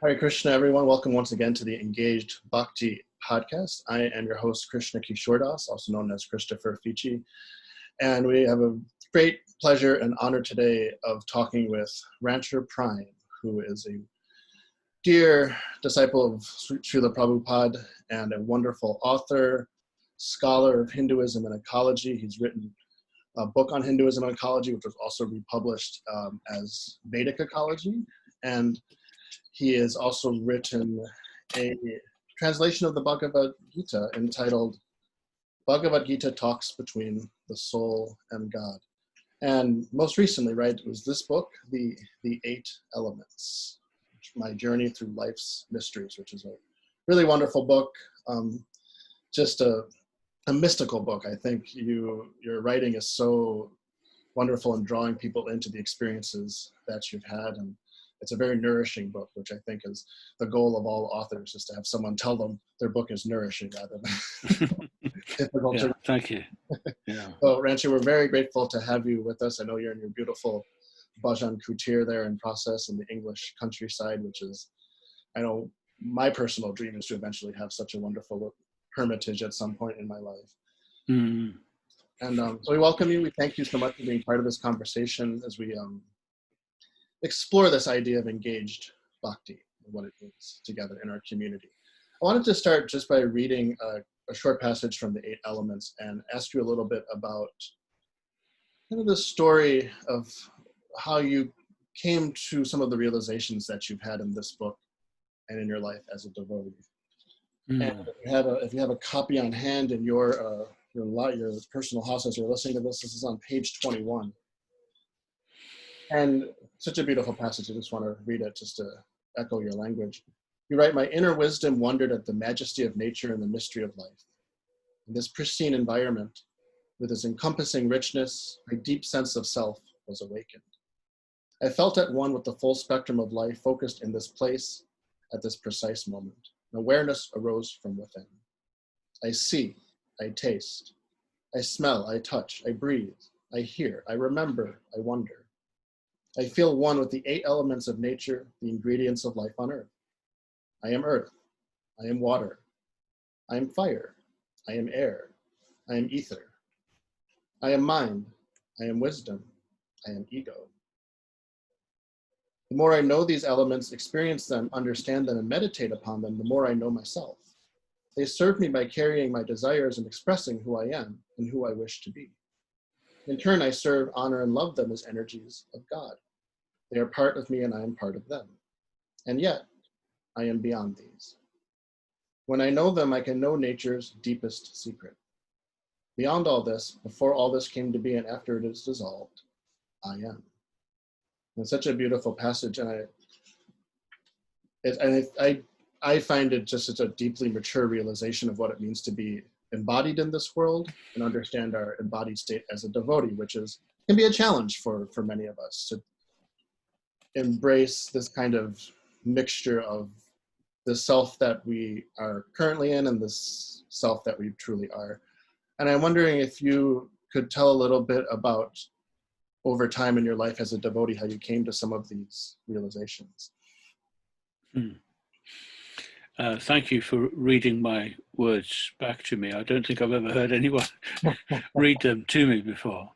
Hare Krishna, everyone. Welcome once again to the Engaged Bhakti podcast. I am your host, Krishna Kishordas, also known as Christopher Fichi. And we have a great pleasure and honor today of talking with Ranchor Prime, who is a dear disciple of Srila Prabhupada and a wonderful author, scholar of Hinduism and Ecology. He's written a book on Hinduism and Ecology, which was also republished as Vedic Ecology. And he has also written a translation of the Bhagavad Gita entitled Bhagavad Gita Talks Between the Soul and God. And most recently, right, it was this book, The 8 Elements, My Journey Through Life's Mysteries, which is a really wonderful book, just a mystical book. I think your writing is so wonderful in drawing people into the experiences that you've had, and it's a very nourishing book, which I think is the goal of all authors, is to have someone tell them their book is nourishing rather than difficult to read. Thank you. Yeah. So, Ranchor, we're very grateful to have you with us. I know you're in your beautiful Bhajan Kutir there in process in the English countryside, which is, I know my personal dream is to eventually have such a wonderful hermitage at some point in my life. Mm. And so we welcome you. We thank you so much for being part of this conversation as we explore this idea of engaged bhakti and what it means together in our community. I wanted to start just by reading a short passage from the 8 Elements and ask you a little bit about kind of the story of how you came to some of the realizations that you've had in this book and in your life as a devotee. Mm. And if you have a copy on hand in your personal house as you're listening to this is on page 21. And such a beautiful passage. I just want to read it just to echo your language. You write, "My inner wisdom wondered at the majesty of nature and the mystery of life. In this pristine environment, with its encompassing richness, my deep sense of self was awakened. I felt at one with the full spectrum of life focused in this place at this precise moment. An awareness arose from within. I see, I taste, I smell, I touch, I breathe, I hear, I remember, I wonder. I feel one with the 8 elements of nature, the ingredients of life on earth. I am earth, I am water, I am fire, I am air, I am ether. I am mind, I am wisdom, I am ego. The more I know these elements, experience them, understand them, and meditate upon them, the more I know myself. They serve me by carrying my desires and expressing who I am and who I wish to be. In turn, I serve, honor, and love them as energies of God. They are part of me and I am part of them. And yet, I am beyond these. When I know them, I can know nature's deepest secret. Beyond all this, before all this came to be and after it is dissolved, I am." It's such a beautiful passage, and I find it just such a deeply mature realization of what it means to be embodied in this world and understand our embodied state as a devotee, which can be a challenge for many of us to embrace this kind of mixture of the self that we are currently in and this self that we truly are. And I'm wondering if you could tell a little bit about, over time in your life as a devotee, how you came to some of these realizations. Thank you for reading my words back to me. I don't think I've ever heard anyone read them to me before.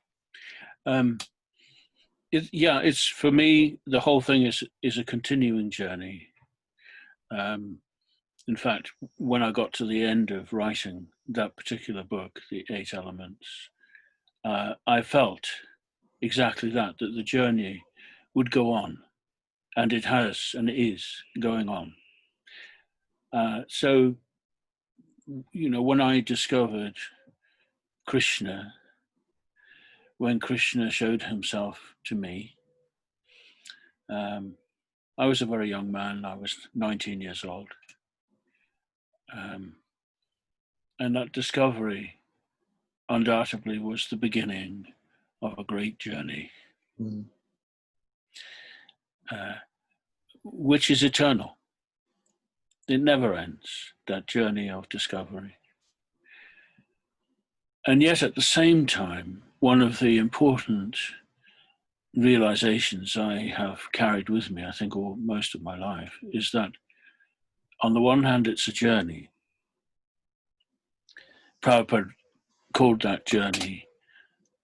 It's for me, the whole thing is a continuing journey. In fact, when I got to the end of writing that particular book, The 8 Elements, I felt exactly that the journey would go on, and it has and is going on. So, when I discovered Krishna, when Krishna showed himself to me, I was a very young man. I was 19 years old. And that discovery undoubtedly was the beginning of a great journey, which is eternal. It never ends, that journey of discovery. And yet at the same time, one of the important realizations I have carried with me, I think, all most of my life, is that on the one hand, it's a journey. Prabhupada called that journey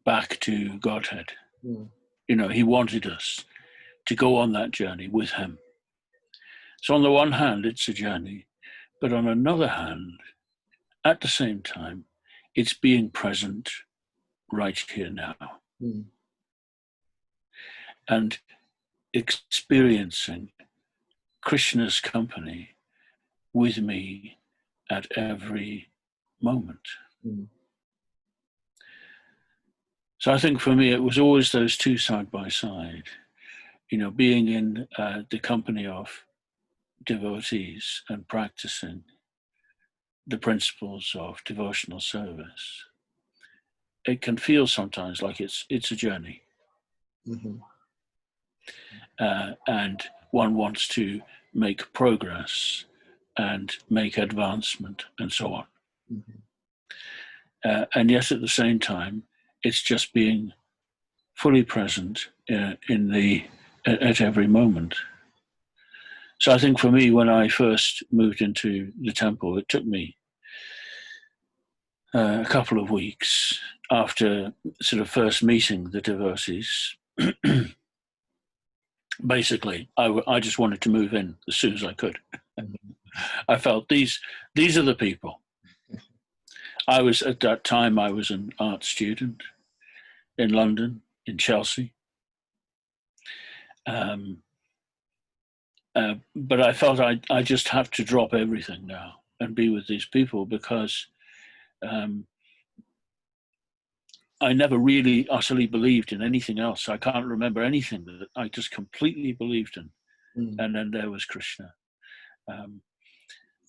back to Godhead. Mm. You know, he wanted us to go on that journey with him. So on the one hand, it's a journey, but on another hand, at the same time, it's being present right here now. Mm. And experiencing Krishna's company with me at every moment. Mm. So I think for me, it was always those two side by side, you know, being in the company of devotees and practicing the principles of devotional service. It can feel sometimes like it's a journey. Mm-hmm. And one wants to make progress and make advancement and so on. Mm-hmm. And yet at the same time, it's just being fully present at every moment. So I think for me, when I first moved into the temple, it took me a couple of weeks after sort of first meeting the devotees. Basically, I just wanted to move in as soon as I could. Mm-hmm. I felt these are the people. At that time, I was an art student in London, in Chelsea. But I felt I just have to drop everything now and be with these people, because I never really utterly believed in anything else. I can't remember anything that I just completely believed in. Mm. And then there was Krishna.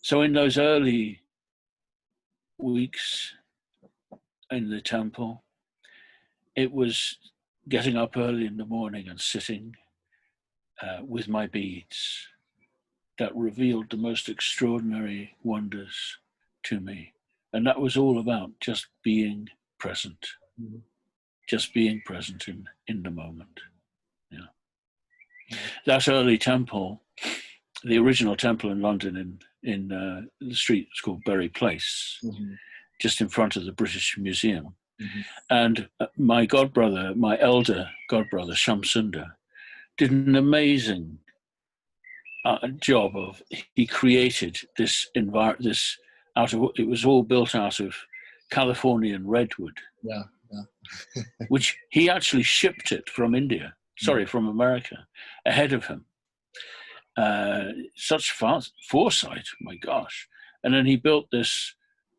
So in those early weeks in the temple, it was getting up early in the morning and sitting with my beads that revealed the most extraordinary wonders to me. And that was all about just being present, Mm-hmm. just being present in the moment. Yeah. That early temple, the original temple in London, in the street was called Bury Place, Mm-hmm. just in front of the British Museum. Mm-hmm. And my godbrother, my elder godbrother, Shamsundar, did an amazing job of, he created this this out of, it was all built out of Californian redwood. Yeah. Which he actually shipped it from India, from America, ahead of him. Such foresight, my gosh. And then he built this,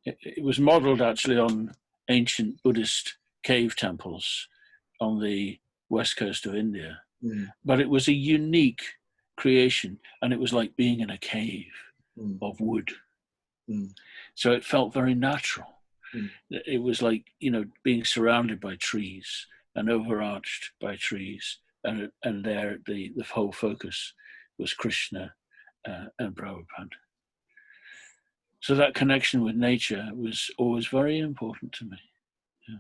it was modeled actually on ancient Buddhist cave temples on the west coast of India. Mm. But it was a unique creation, and it was like being in a cave of wood. Mm. So it felt very natural. Mm. It was like, you know, being surrounded by trees and overarched by trees, and there the whole focus was Krishna and Prabhupada. So that connection with nature was always very important to me. Yeah.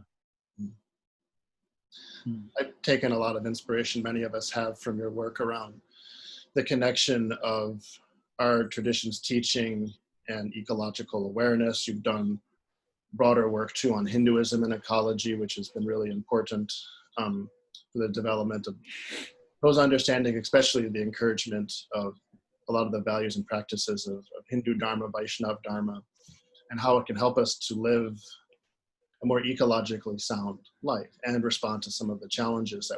I've taken a lot of inspiration, many of us have, from your work around the connection of our tradition's teaching and ecological awareness. You've done broader work too on Hinduism and ecology, which has been really important for the development of those understanding, especially the encouragement of a lot of the values and practices of Hindu Dharma, Vaishnav Dharma, and how it can help us to live a more ecologically sound life and respond to some of the challenges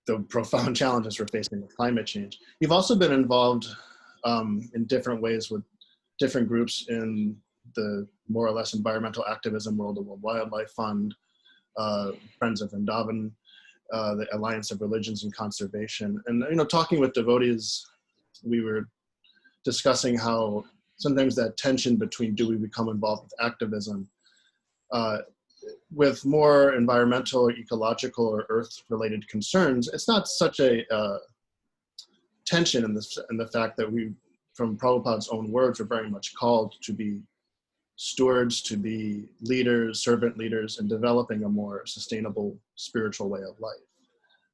the profound challenges we're facing with climate change. You've also been involved in different ways with different groups in the more or less environmental activism world, the World Wildlife Fund, Friends of Vrindavan, the Alliance of Religions and Conservation. And, you know, talking with devotees, we were discussing how sometimes that tension between do we become involved with activism with more environmental or ecological or earth-related concerns, it's not such a tension in the fact that we, from Prabhupada's own words, are very much called to be stewards, to be leaders, servant leaders, in developing a more sustainable spiritual way of life.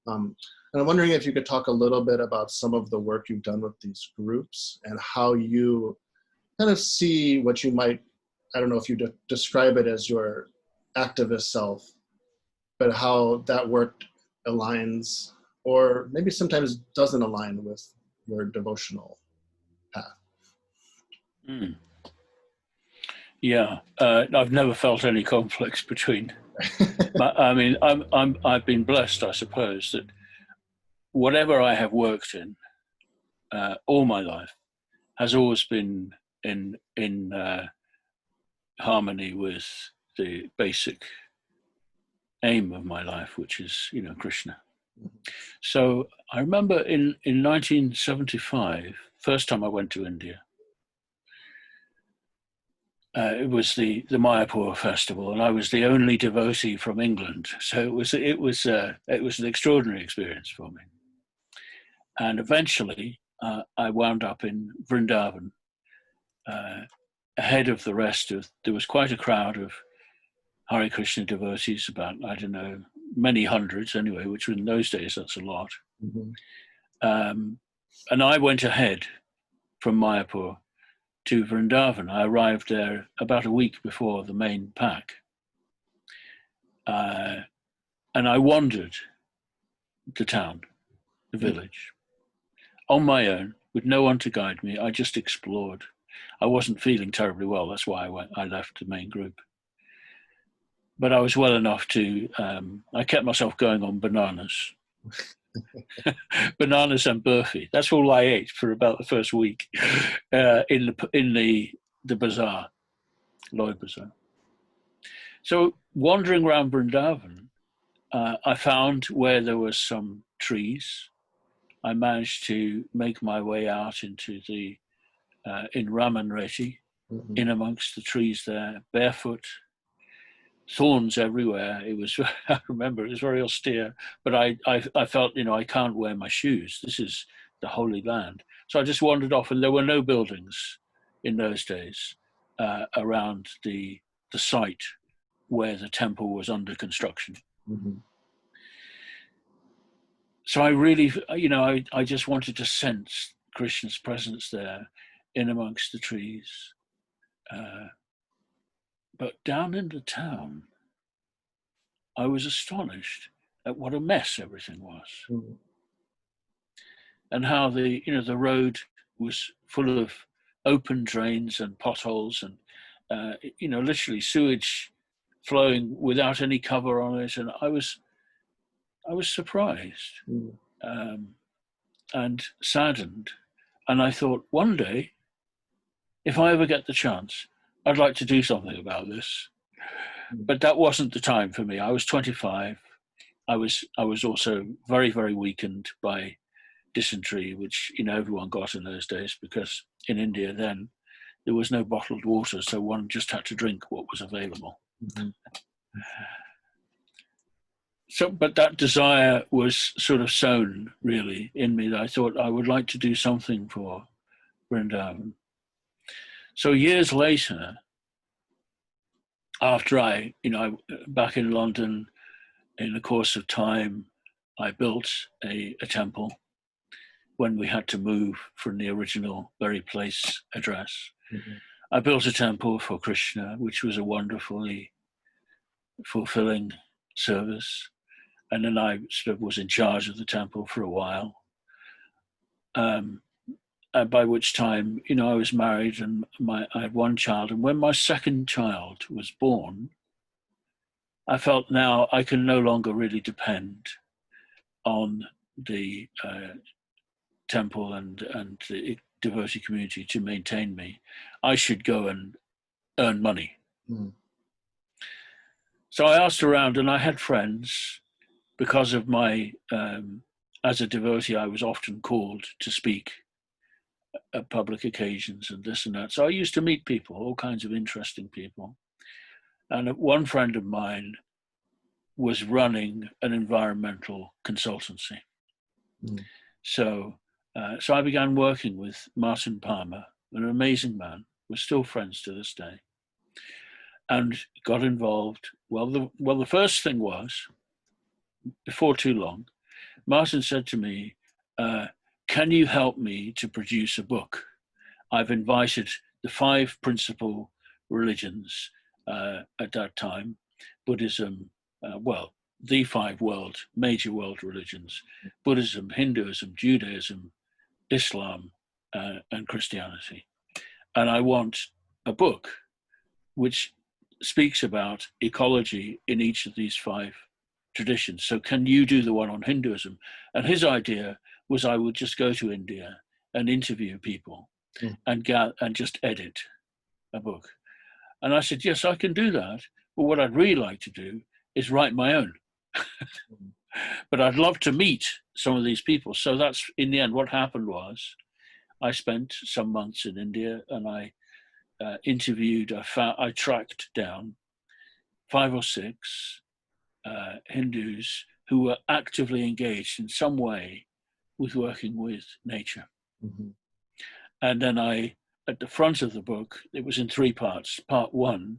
And I'm wondering if you could talk a little bit about some of the work you've done with these groups and how you kind of see what you might, I don't know if you describe it as your activist self, but how that work aligns or maybe sometimes doesn't align with your devotional path. Mm. Yeah, I've never felt any conflicts between. But I mean, I've been blessed, I suppose, that whatever I have worked in all my life has always been in harmony with the basic aim of my life, which is, Krishna. So I remember in 1975, first time I went to India. It was the Mayapur festival, and I was the only devotee from England. So it was an extraordinary experience for me. And eventually, I wound up in Vrindavan, ahead of the rest of. There was quite a crowd of Hare Krishna devotees, about, I don't know, many hundreds anyway, which in those days that's a lot. And I went ahead from Mayapur to Vrindavan. I arrived there about a week before the main pack. And I wandered the town, the village, on my own, with no one to guide me. I just explored. I wasn't feeling terribly well. That's why I left the main group. But I was well enough to, I kept myself going on bananas. Bananas and burfi. That's all I ate for about the first week in the bazaar, Lloyd Bazaar. So wandering around Vrindavan, I found where there was some trees. I managed to make my way out into in Ramanreti, in amongst the trees there, barefoot, thorns everywhere. It was, I remember, it was very austere, but I felt, I can't wear my shoes. This is the Holy Land. So I just wandered off, and there were no buildings in those days around the site where the temple was under construction. So I really, I just wanted to sense Krishna's presence there in amongst the trees. But down in the town, I was astonished at what a mess everything was. And how the road was full of open drains and potholes and, literally sewage flowing without any cover on it. And I was surprised and saddened. And I thought, one day, if I ever get the chance, I'd like to do something about this. But that wasn't the time for me. I was 25. I was also very, very weakened by dysentery, which everyone got in those days, because in India then there was no bottled water, so one just had to drink what was available. So, but that desire was sort of sown really in me, that I thought I would like to do something for Vrindavan. So years later, after I back in London, in the course of time, I built a temple when we had to move from the original very place address. I built a temple for Krishna, which was a wonderfully fulfilling service. And then I sort of was in charge of the temple for a while. By which time, I was married and I had one child. And when my second child was born, I felt now I can no longer really depend on the temple and the devotee community to maintain me. I should go and earn money. So I asked around, and I had friends. Because of my, as a devotee, I was often called to speak at public occasions and this and that. So I used to meet people, all kinds of interesting people. And one friend of mine was running an environmental consultancy. So I began working with Martin Palmer, an amazing man. We're still friends to this day. And got involved. Well, the first thing was, before too long, Martin said to me, can you help me to produce a book? I've invited the 5 principal religions at that time, Buddhism, the 5 major world religions, Buddhism, Hinduism, Judaism, Islam, and Christianity. And I want a book which speaks about ecology in each of these 5 traditions. So can you do the one on Hinduism? And his idea was I would just go to India and interview people and just edit a book. And I said, yes, I can do that. But what I'd really like to do is write my own. But I'd love to meet some of these people. So that's, in the end, what happened was I spent some months in India, and I interviewed, I tracked down 5 or 6 Hindus who were actively engaged in some way with working with nature. And then at the front of the book, it was in 3 parts. Part 1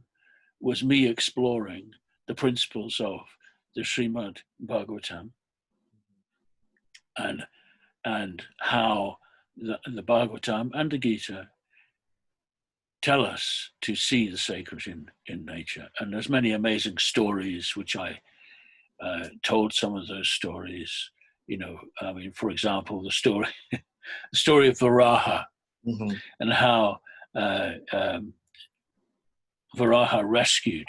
was me exploring the principles of the Srimad Bhagavatam and how the Bhagavatam and the Gita tell us to see the sacred in nature. And there's many amazing stories, which I told some of those stories. I mean, for example, the story of Varaha, and how Varaha rescued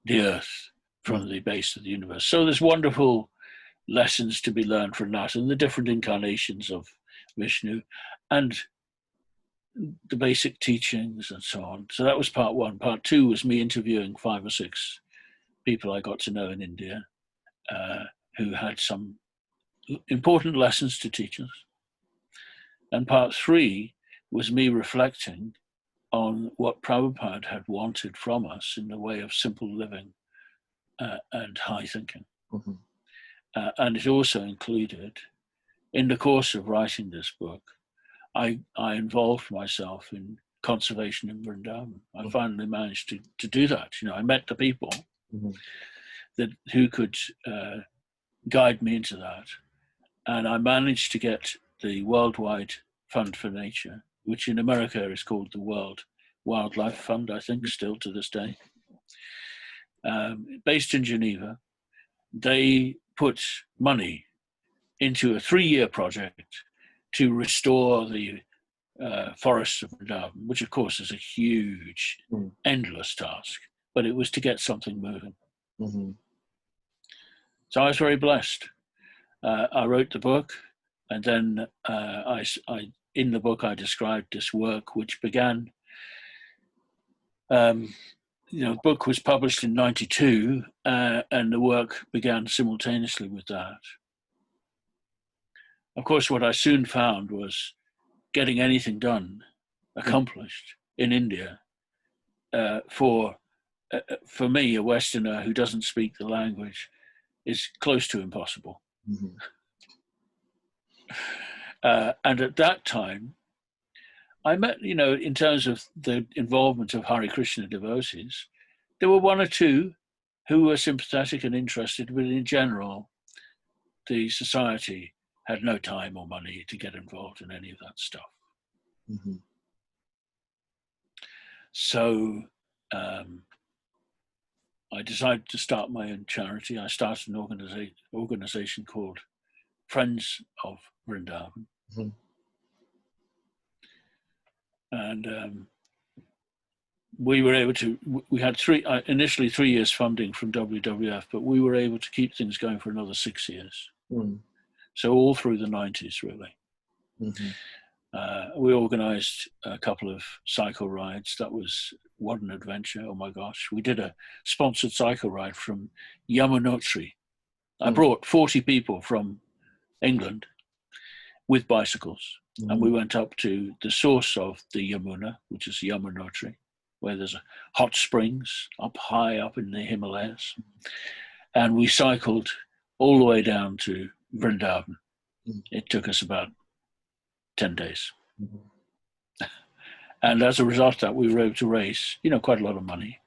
the earth from the base of the universe. So there's wonderful lessons to be learned from that, and the different incarnations of Vishnu, and the basic teachings and so on. So that was part 1. Part 2 was me interviewing 5 or 6 people I got to know in India who had some important lessons to teach us. And part 3 was me reflecting on what Prabhupada had wanted from us in the way of simple living and high thinking. And it also included, in the course of writing this book, I involved myself in conservation in Vrindavan. I finally managed to do that. I met the people who could guide me into that. And I managed to get the Worldwide Fund for Nature, which in America is called the World Wildlife Fund, I think, still to this day. Based in Geneva, they put money into a 3-year project to restore the forests of Vrindavan, which of course is a huge, endless task, but it was to get something moving. So I was very blessed. I wrote the book, and then in the book I described this work, which began, the book was published in 92, and the work began simultaneously with that. Of course, what I soon found was getting anything done, accomplished in India, for me, a Westerner who doesn't speak the language, is close to impossible. And at that time, I met, in terms of the involvement of Hare Krishna devotees, there were 1 or 2 who were sympathetic and interested, but in general, the society had no time or money to get involved in any of that stuff. So I decided to start my own charity. I started an organization called Friends of Vrindavan. And we were able to, we had initially 3 years funding from WWF, but we were able to keep things going for another 6 years. So all through the 90s, really. We organized a couple of cycle rides. That was what an adventure. Oh my gosh. We did a sponsored cycle ride from Yamunotri. I brought 40 people from England with bicycles. And we went up to the source of the Yamuna, which is Yamunotri, where there's hot springs up high up in the Himalayas. And we cycled all the way down to Vrindavan. It took us about 10 days. And as a result of that, we were able to raise, quite a lot of money.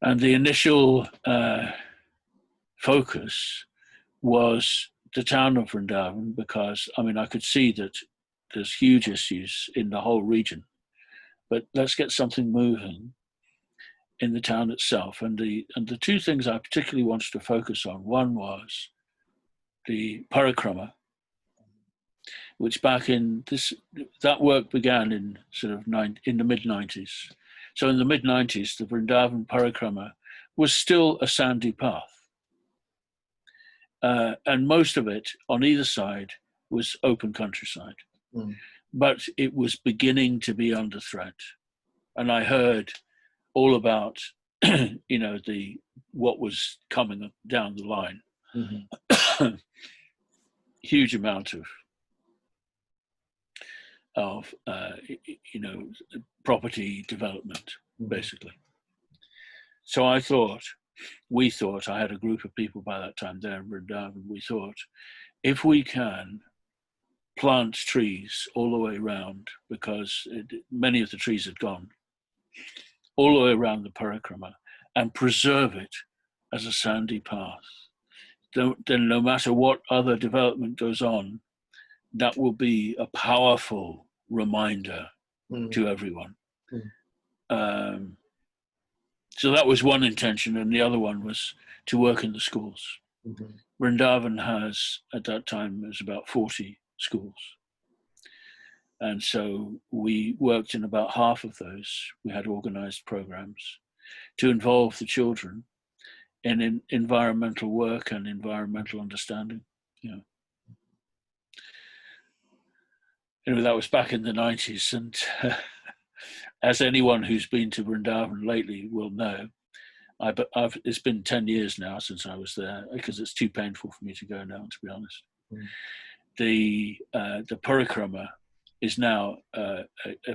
And the initial focus was the town of Vrindavan, because, I mean, I could see that there's huge issues in the whole region, but let's get something moving in the town itself. And the two things I particularly wanted to focus on, one was the parikrama, which back in that work began in in the mid-90s. So in the mid-90s, the Vrindavan parikrama was still a sandy path. And most of it on either side was open countryside. Mm. But it was beginning to be under threat. And I heard all about, what was coming down the line. Mm-hmm. Huge amount of property development, basically. So we thought, I had a group of people by that time there in Vrindavan, we thought, if we can plant trees all the way around, because many of the trees had gone, all the way around the parikrama, and preserve it as a sandy path, then no matter what other development goes on, that will be a powerful reminder to everyone. So that was one intention, and the other one was to work in the schools. Mm-hmm. Vrindavan has, at that time, was about 40 schools. And so we worked in about half of those. We had organized programs to involve the children in environmental work and environmental understanding. Anyway, that was back in the 90s, and as anyone who's been to Vrindavan lately will know, it's been 10 years now since I was there, because it's too painful for me to go now, to be honest. The parikrama is now a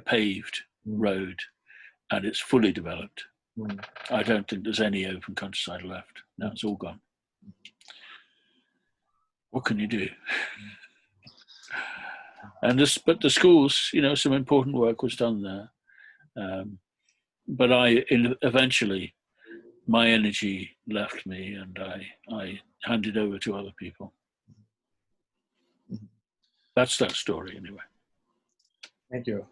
paved road, and it's fully developed. I don't think there's any open countryside left. Now it's all gone. What can you do? But the schools, some important work was done there. But eventually, my energy left me, and I handed over to other people. That's that story, anyway. Thank you.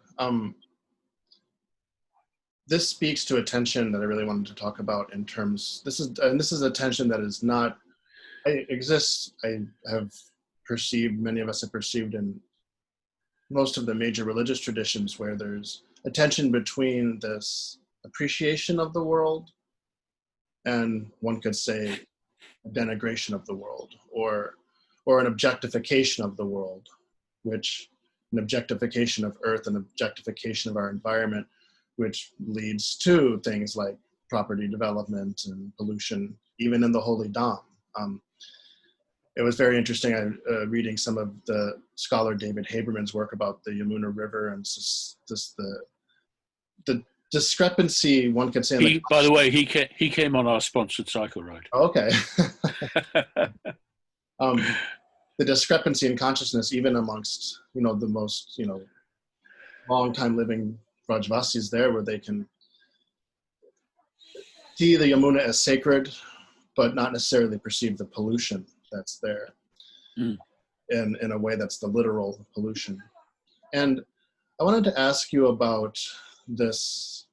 This speaks to a tension that I really wanted to talk about in terms. This is a tension that is not exists. I have perceived, many of us have perceived in most of the major religious traditions, where there's a tension between this appreciation of the world and, one could say, a denigration of the world, or an objectification of the world, which an objectification of earth, an objectification of our environment, which leads to things like property development and pollution, even in the holy Dham. It was very interesting reading some of the scholar David Haberman's work about the Yamuna River, and the discrepancy, one could say. By the way, he came on our sponsored cycle ride. Okay. The discrepancy in consciousness, even amongst the most long time living Vrajvasis there, where they can see the Yamuna as sacred, but not necessarily perceive the pollution that's there in a way that's the literal pollution. And I wanted to ask you about this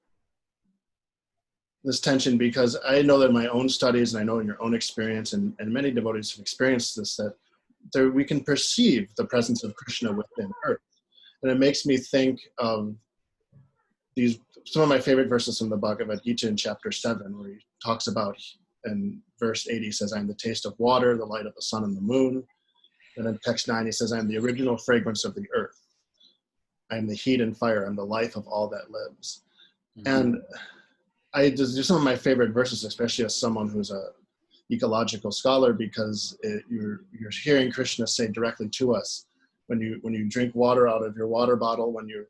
tension, because I know that in my own studies, and I know in your own experience, and many devotees have experienced this, that we can perceive the presence of Krishna within earth. And it makes me think of some of my favorite verses from the Bhagavad Gita in chapter 7, where he talks about, in verse 8, he says, "I am the taste of water, the light of the sun and the moon." And in text 9, he says, "I am the original fragrance of the earth. I am the heat and fire, I'm the life of all that lives." Mm-hmm. And these are some of my favorite verses, especially as someone who's a ecological scholar, because you're hearing Krishna say directly to us, when you drink water out of your water bottle, when you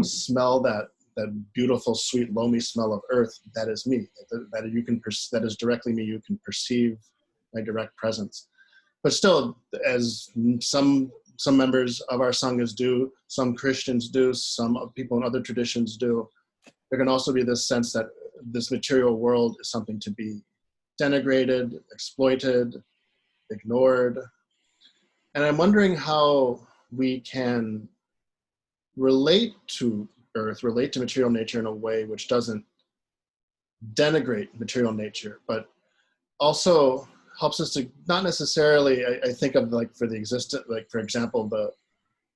smell that beautiful, sweet, loamy smell of earth, that is me. That is directly me. You can perceive my direct presence. But still, as some members of our sanghas do, some Christians do, some people in other traditions do, there can also be this sense that this material world is something to be denigrated, exploited, ignored. And I'm wondering how we can relate to Earth, relate to material nature in a way which doesn't denigrate material nature, but also helps us to not necessarily, I think of like for the existent, like for example, the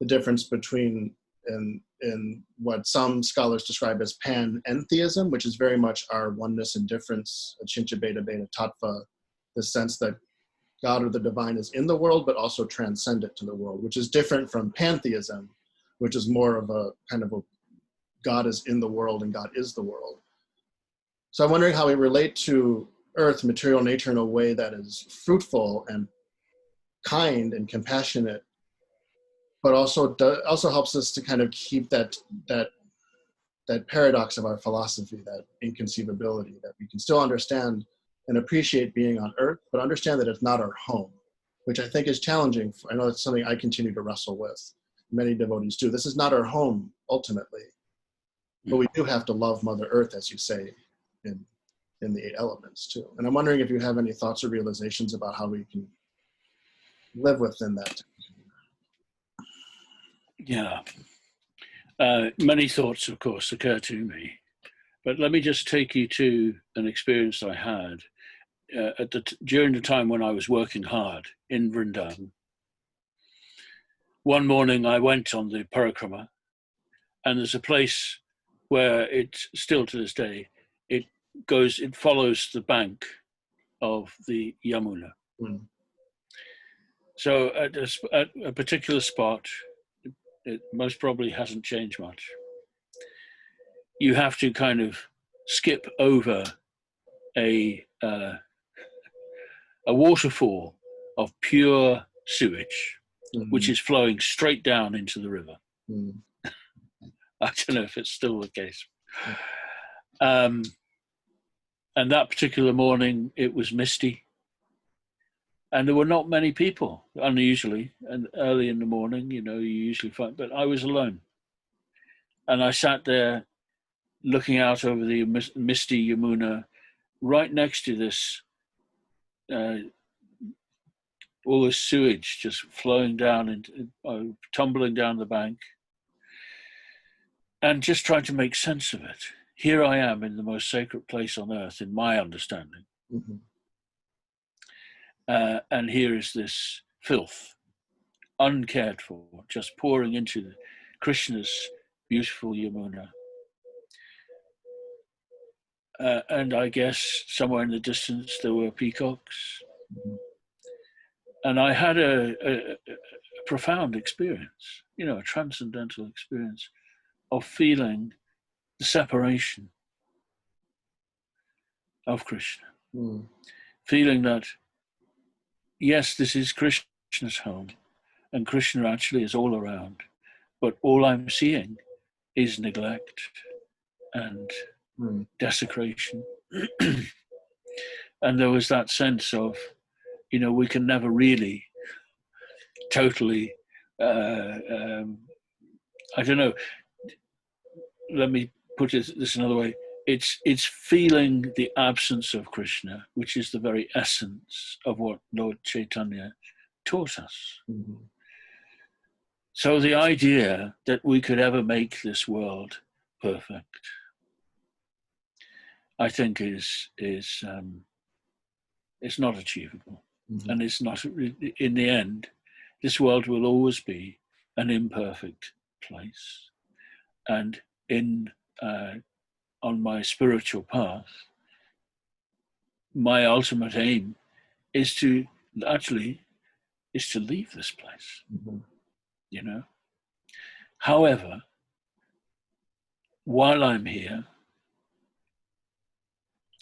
difference between in what some scholars describe as panentheism, which is very much our oneness and difference, achincha beta beta tattva, the sense that God or the divine is in the world, but also transcendent to the world, which is different from pantheism, which is more of a kind of a God is in the world and God is the world. So I'm wondering how we relate to Earth, material nature, in a way that is fruitful and kind and compassionate, but also helps us to kind of keep that paradox of our philosophy, that inconceivability, that we can still understand and appreciate being on Earth, but understand that it's not our home, which I think is challenging. I know it's something I continue to wrestle with. Many devotees do. This is not our home, ultimately, but we do have to love Mother Earth, as you say, in the 8 elements too. And I'm wondering if you have any thoughts or realizations about how we can live within that. Yeah. Many thoughts, of course, occur to me, but let me just take you to an experience I had during the time when I was working hard in Vrindavan. One morning I went on the parikrama, and there's a place where it's still to this day, it follows the bank of the Yamuna. Mm. So at a particular spot, it most probably hasn't changed much. You have to kind of skip over a waterfall of pure sewage, which is flowing straight down into the river. I don't know if it's still the case. And that particular morning, it was misty. And there were not many people, unusually, and early in the morning, you usually find, but I was alone. And I sat there looking out over the misty Yamuna, right next to this, all this sewage just flowing down and tumbling down the bank, and just trying to make sense of it. Here I am in the most sacred place on earth, in my understanding. Mm-hmm. And here is this filth, uncared for, just pouring into Krishna's beautiful Yamuna. And I guess somewhere in the distance there were peacocks. Mm-hmm. And I had a profound experience, a transcendental experience of feeling the separation of Krishna. Mm. Feeling that, yes, this is Krishna's home, and Krishna actually is all around, but all I'm seeing is neglect and desecration. And there was that sense of, we can never really totally, I don't know, let me put this another way. It's feeling the absence of Krishna, which is the very essence of what Lord Chaitanya taught us. Mm-hmm. So the idea that we could ever make this world perfect, I think is not achievable. Mm-hmm. And it's not, in the end, this world will always be an imperfect place. And on my spiritual path, my ultimate aim is to leave this place. Mm-hmm. However, while I'm here,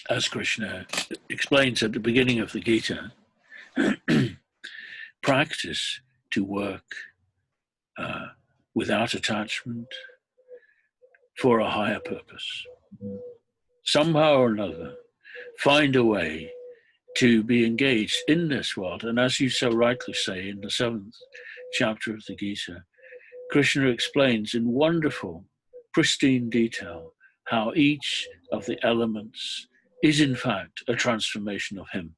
as Krishna explains at the beginning of the Gita, practice to work without attachment for a higher purpose. Somehow or another, find a way to be engaged in this world. And as you so rightly say, in the 7th chapter of the Gita, Krishna explains in wonderful, pristine detail how each of the elements is in fact a transformation of him.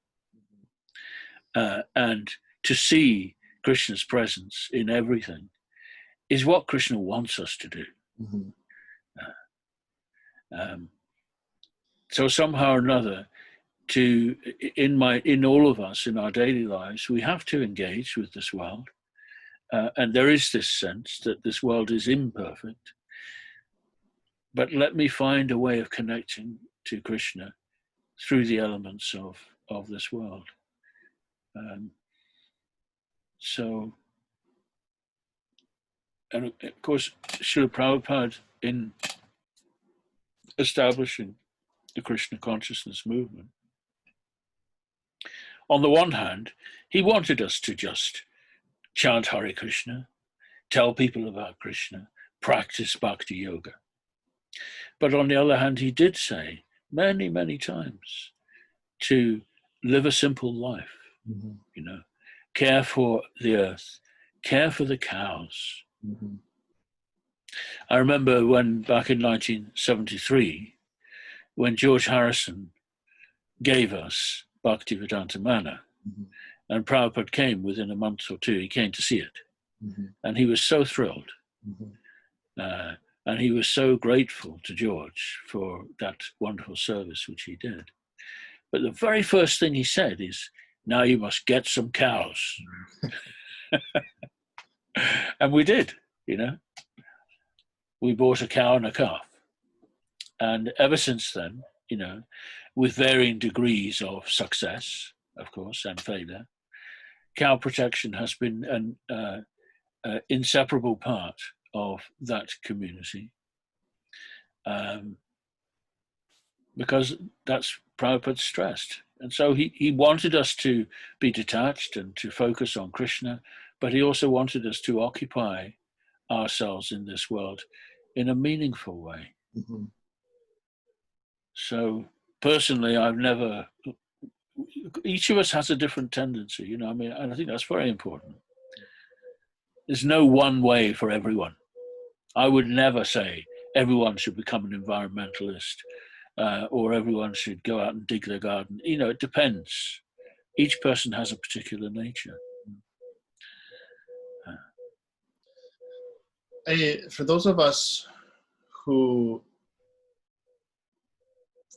and to see Krishna's presence in everything is what Krishna wants us to do. Mm-hmm. So somehow or another, in all of us, in our daily lives, we have to engage with this world. And there is this sense that this world is imperfect. But let me find a way of connecting to Krishna through the elements of this world. And of course, Srila Prabhupada, in establishing the Krishna consciousness movement, on the one hand, he wanted us to just chant Hare Krishna, tell people about Krishna, practice bhakti yoga. But on the other hand, he did say many, many times to live a simple life, mm-hmm. Care for the earth, care for the cows. Mm-hmm. I remember back in 1973, when George Harrison gave us Bhaktivedanta Manna, mm-hmm. and Prabhupada came within a month or two, he came to see it. Mm-hmm. And he was so thrilled. Mm-hmm. And he was so grateful to George for that wonderful service which he did. But the very first thing he said is, now you must get some cows. And we did, We bought a cow and a calf. And ever since then, with varying degrees of success, of course, and failure, cow protection has been an inseparable part of that community. Because that's Prabhupada stressed. And so he wanted us to be detached and to focus on Krishna, but he also wanted us to occupy ourselves in this world in a meaningful way. Mm-hmm. So personally, each of us has a different tendency, and I think that's very important. There's no one way for everyone. I would never say everyone should become an environmentalist, or everyone should go out and dig their garden. It depends. Each person has a particular nature. For those of us who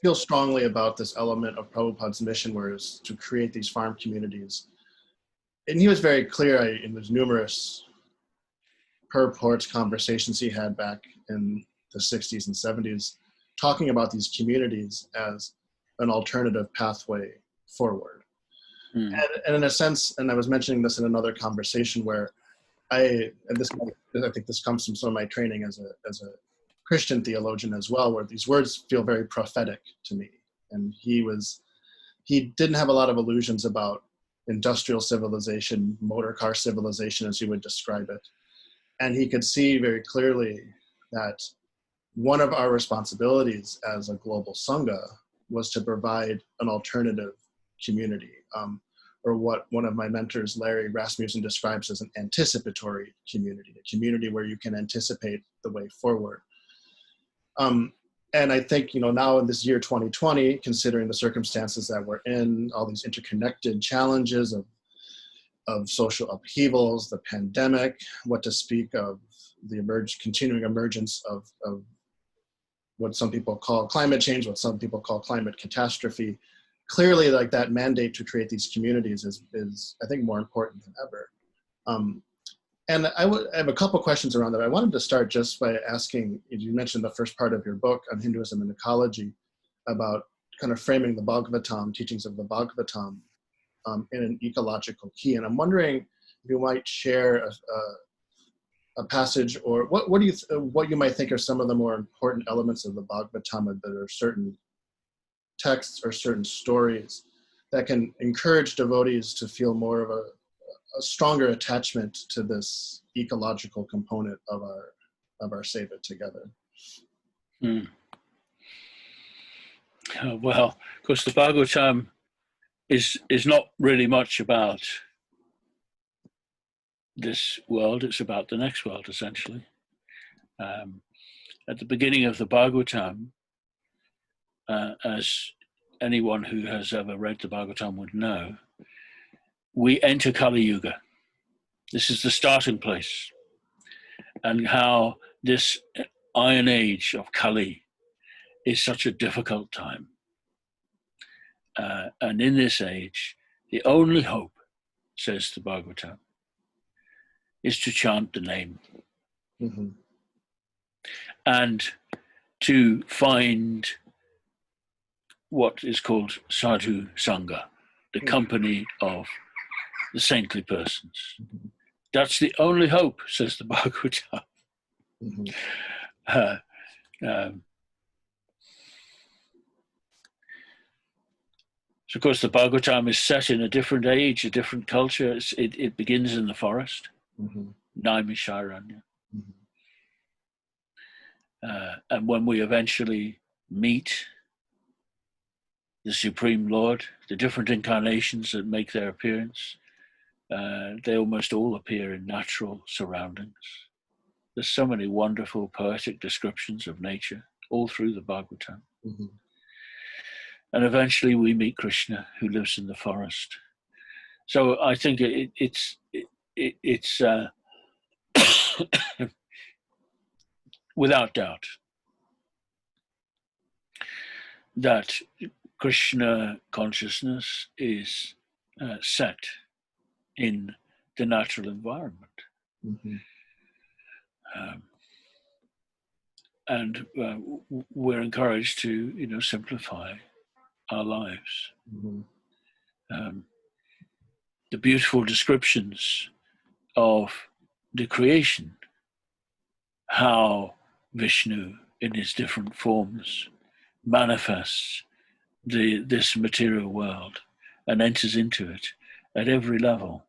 feel strongly about this element of Prabhupada's mission, whereas to create these farm communities, and he was very clear in those numerous purports, conversations he had back in the 60s and 70s, talking about these communities as an alternative pathway forward. Mm. And in a sense, and I was mentioning this in another conversation where I think this comes from some of my training as a Christian theologian as well, where these words feel very prophetic to me. And he didn't have a lot of illusions about industrial civilization, motor car civilization, as he would describe it. And he could see very clearly that one of our responsibilities as a global Sangha was to provide an alternative community, or what one of my mentors, Larry Rasmussen, describes as an anticipatory community, a community where you can anticipate the way forward. And I think, now in this year 2020, considering the circumstances that we're in, all these interconnected challenges of social upheavals, the pandemic, what to speak of the continuing emergence of what some people call climate change, what some people call climate catastrophe. Clearly, like, that mandate to create these communities is I think, more important than ever. And I have a couple questions around that. I wanted to start just by asking, you mentioned the first part of your book on Hinduism and Ecology about kind of framing the Bhagavatam, teachings of the Bhagavatam, in an ecological key. And I'm wondering if you might share a passage, or what you might think are some of the more important elements of the Bhagavatam that are certain texts or certain stories that can encourage devotees to feel more of a stronger attachment to this ecological component of our seva together. Well, of course, the Bhagavatam is not really much about this world. It's about the next world, essentially. At the beginning of the Bhagavatam, as anyone who has ever read the Bhagavatam would know, we enter Kali Yuga. This is the starting place, and how this Iron Age of Kali is such a difficult time. And in this age, the only hope, says the Bhagavatam, is to chant the name. Mm-hmm. And to find what is called sadhu sangha, the company of the saintly persons. Mm-hmm. That's the only hope, says the Bhagavatam. Mm-hmm. So of course, the Bhagavatam is set in a different age, a different culture. It begins in the forest, Mm-hmm. Naimisharanya. Mm-hmm. And when we eventually meet the Supreme Lord, the different incarnations that make their appearance, they almost all appear in natural surroundings. There's so many wonderful poetic descriptions of nature all through the Bhagavatam. Mm-hmm. And eventually we meet Krishna, who lives in the forest. So I think it's without doubt that Krishna consciousness is set in the natural environment. Mm-hmm. And we're encouraged to, simplify our lives. Mm-hmm. The beautiful descriptions of the creation, how Vishnu in his different forms manifests this material world and enters into it at every level.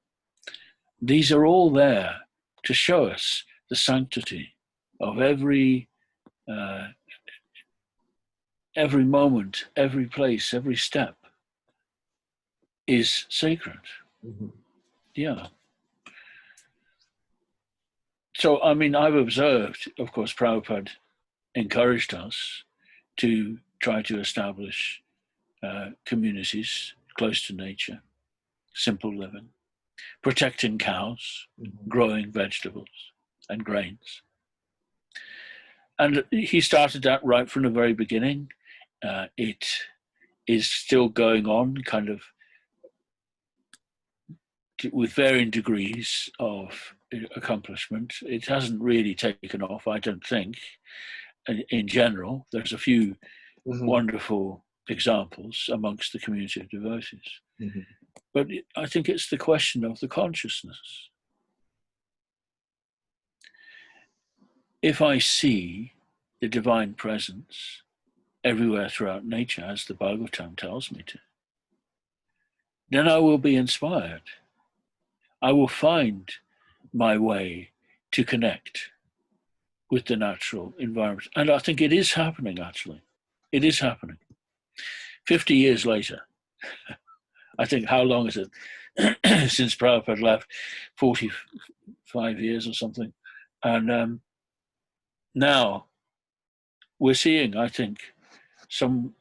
These are all there to show us the sanctity of every moment, every place, every step is sacred. Mm-hmm. Yeah. So, I've observed, of course, Prabhupada encouraged us to try to establish communities close to nature, simple living, protecting cows, Mm-hmm. growing vegetables and grains. And he started that right from the very beginning. It is still going on, kind of with varying degrees of accomplishment. It hasn't really taken off, I don't think. In general, there's a few Mm-hmm. wonderful examples amongst the community of devotees. Mm-hmm. But I think it's the question of the consciousness. If I see the divine presence everywhere throughout nature, as the Bhagavatam tells me to, then I will be inspired. I will find my way to connect with the natural environment. And I think it is happening, actually. It is happening. 50 years later, I think, how long is it since Prabhupada left? 45 years or something. And now we're seeing, I think, some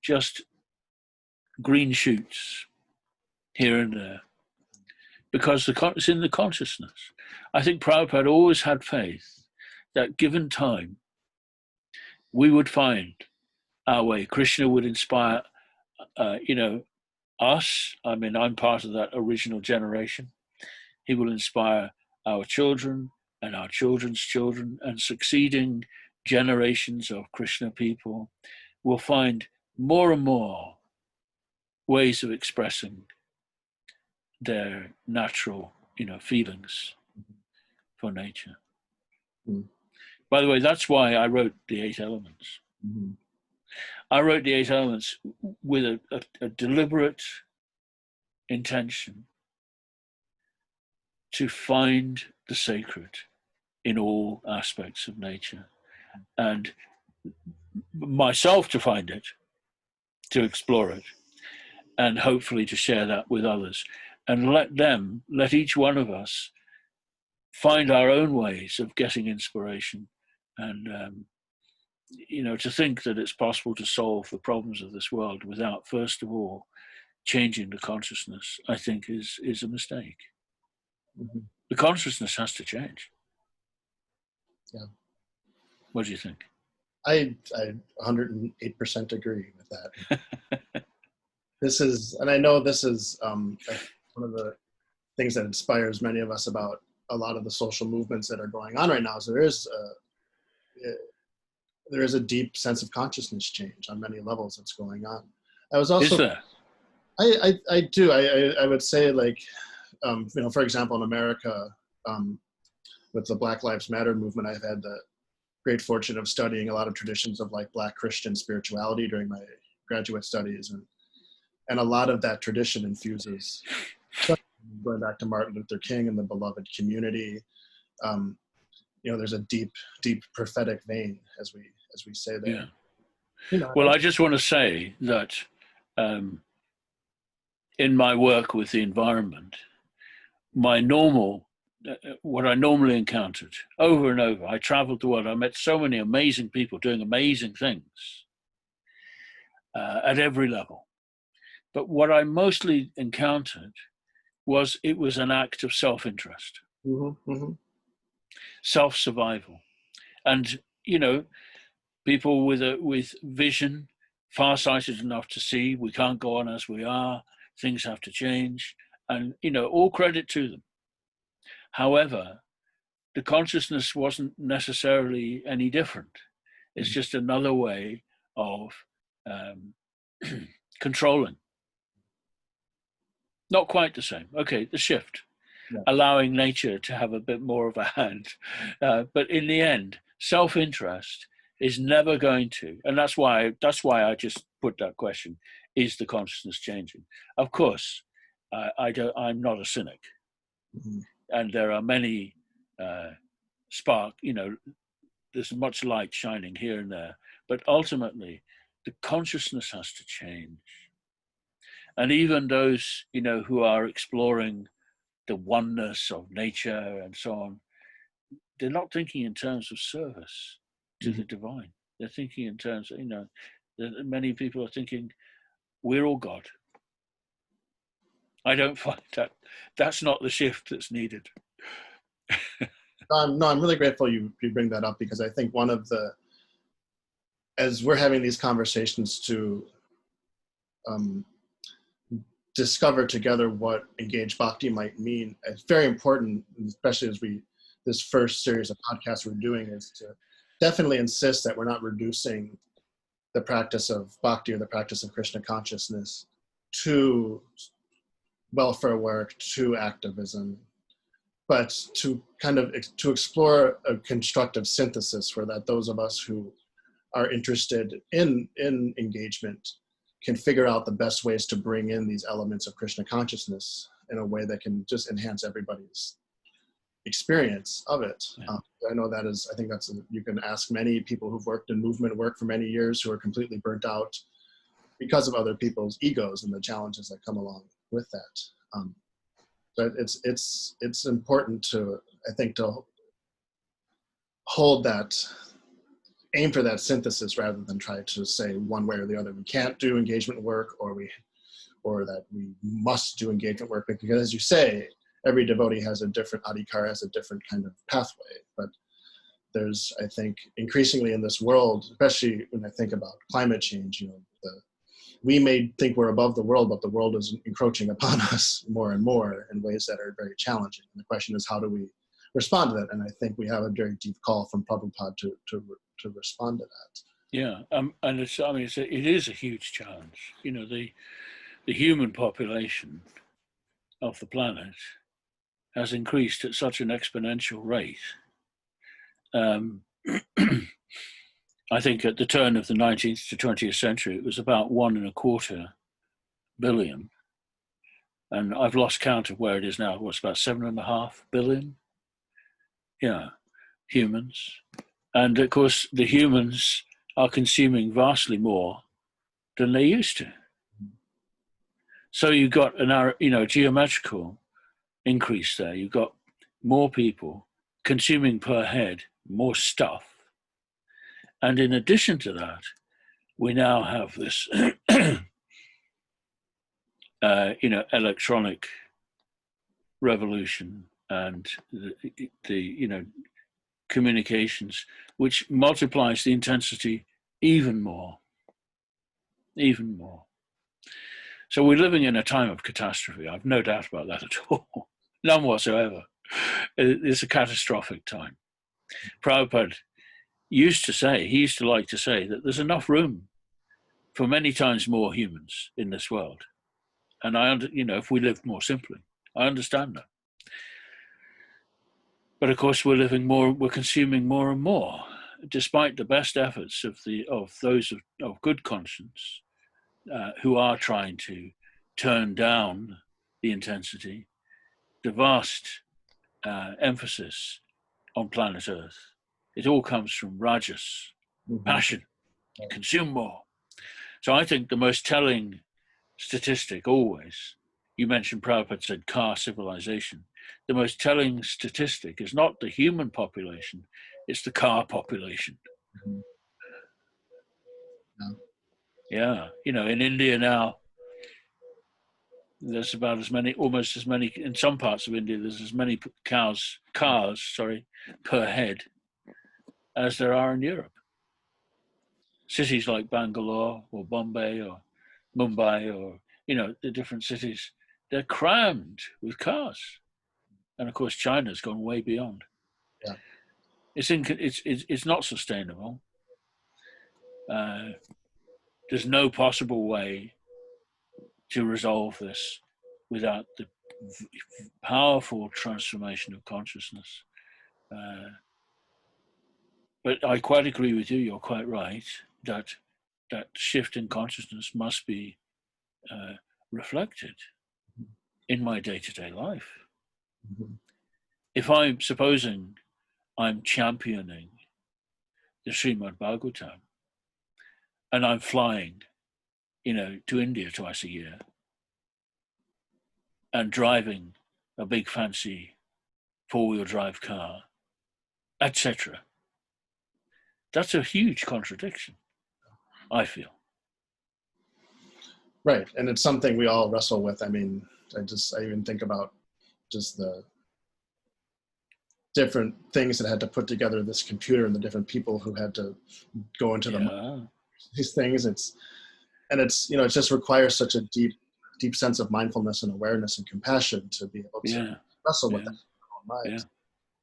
just green shoots here and there, because it's in the consciousness. I think Prabhupada always had faith that given time, we would find our way. Krishna would inspire, us. I'm part of that original generation. He will inspire our children and our children's children, and succeeding generations of Krishna people will find more and more ways of expressing their natural, feelings for nature. Mm-hmm. By the way, that's why I wrote the 8 Elements. Mm-hmm. I wrote the 8 Elements with a deliberate intention to find the sacred in all aspects of nature, and myself to find it, to explore it, and hopefully to share that with others, and let each one of us find our own ways of getting inspiration, and to think that it's possible to solve the problems of this world without, first of all, changing the consciousness, I think, is a mistake. Mm-hmm. The consciousness has to change. Yeah. What do you think? I 108% agree with that. And I know this is one of the things that inspires many of us about a lot of the social movements that are going on right now. So there is a deep sense of consciousness change on many levels that's going on. I was also, is there? I do. I would say, like, for example, in America, with the Black Lives Matter movement, I've had the great fortune of studying a lot of traditions of like Black Christian spirituality during my graduate studies, and a lot of that tradition infuses, going back to Martin Luther King and the beloved community. There's a deep prophetic vein, as we say there. Yeah. Well, I just want to say that in my work with the environment, what I normally encountered over and over, I traveled the world, I met so many amazing people doing amazing things at every level. But what I mostly encountered was it was an act of self-interest, self-survival. And, people with vision, far-sighted enough to see we can't go on as we are, things have to change, and, all credit to them. However, the consciousness wasn't necessarily any different. It's just another way of controlling. Not quite the same. Okay, the shift, allowing nature to have a bit more of a hand. But in the end, self-interest is never going to, and that's why I just put that question: is the consciousness changing? Of course, I'm not a cynic, and there are many there's much light shining here and there, but ultimately, the consciousness has to change. And even those, who are exploring the oneness of nature and so on, they're not thinking in terms of service to the divine. They're thinking in terms of, many people are thinking, we're all God. I don't find that's not the shift that's needed. No, I'm really grateful you bring that up, because I think as we're having these conversations to discover together what engaged bhakti might mean, it's very important, especially as this first series of podcasts we're doing, is to definitely insist that we're not reducing the practice of bhakti or the practice of Krishna consciousness to welfare work, to activism, but to to explore a constructive synthesis where those of us who are interested in engagement can figure out the best ways to bring in these elements of Krishna consciousness in a way that can just enhance everybody's experience of it. Yeah. I think you can ask many people who've worked in movement work for many years who are completely burnt out because of other people's egos and the challenges that come along with that. But it's important to hold aim for that synthesis rather than try to say one way or the other we can't do engagement work or that we must do engagement work, because, as you say, every devotee has a different adhikar, has a different kind of pathway. But there's, I think, increasingly in this world, especially when I think about climate change, we may think we're above the world, but the world is encroaching upon us more and more in ways that are very challenging. And the question is, how do we respond to that? And I think we have a very deep call from Prabhupada to respond to that. Yeah, and it is a huge challenge. The human population of the planet has increased at such an exponential rate. I think at the turn of the 19th to 20th century, it was about 1.25 billion. And I've lost count of where it is now. What's about 7.5 billion? Yeah, humans. And of course, the humans are consuming vastly more than they used to. So you've got a geometrical increase there. You've got more people consuming per head, more stuff. And in addition to that, we now have this electronic revolution and the communications, which multiplies the intensity even more. So we're living in a time of catastrophe. I've no doubt about that at all. None whatsoever. It's a catastrophic time. Prabhupada used to like to say that there's enough room for many times more humans in this world. And if we lived more simply, I understand that. But of course, we're consuming more and more, despite the best efforts of those of good conscience who are trying to turn down the intensity, the vast emphasis on planet Earth. It all comes from rajas, passion, consume more. So I think the most telling statistic always, you mentioned Prabhupada said car civilization. The most telling statistic is not the human population, it's the car population. Yeah, in India now, there's about almost as many, in some parts of India, there's as many cars, per head as there are in Europe. Cities like Bangalore or Bombay or Mumbai or, the different cities, they're crammed with cars. And of course, China's gone way beyond. Yeah. It's not sustainable. There's no possible way to resolve this without the powerful transformation of consciousness. But I quite agree with you. You're quite right that shift in consciousness must be reflected in my day-to-day life. If I'm supposing I'm championing the Srimad Bhagavatam and I'm flying, to India twice a year and driving a big fancy four-wheel drive car, etc., that's a huge contradiction, I feel. Right, and it's something we all wrestle with. I mean, I even think about just the different things that had to put together this computer and the different people who had to go into these things. It just requires such a deep sense of mindfulness and awareness and compassion to be able to wrestle with that in our own lives.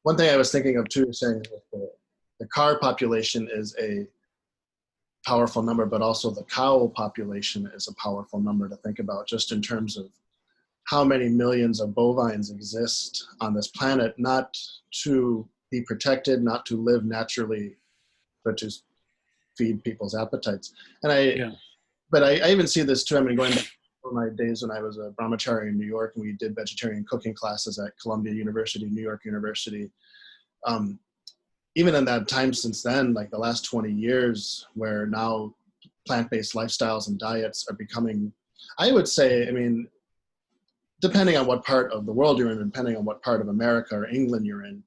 One thing I was thinking of too, saying that the car population is a powerful number, but also the cow population is a powerful number to think about, just in terms of how many millions of bovines exist on this planet, not to be protected, not to live naturally, but to feed people's appetites. And but I even see this too. I mean, going back to my days when I was a brahmachari in New York, and we did vegetarian cooking classes at Columbia University, New York University. Even in that time since then, like the last 20 years, where now plant-based lifestyles and diets are becoming, I would say, I mean, depending on what part of the world you're in, depending on what part of America or England you're in,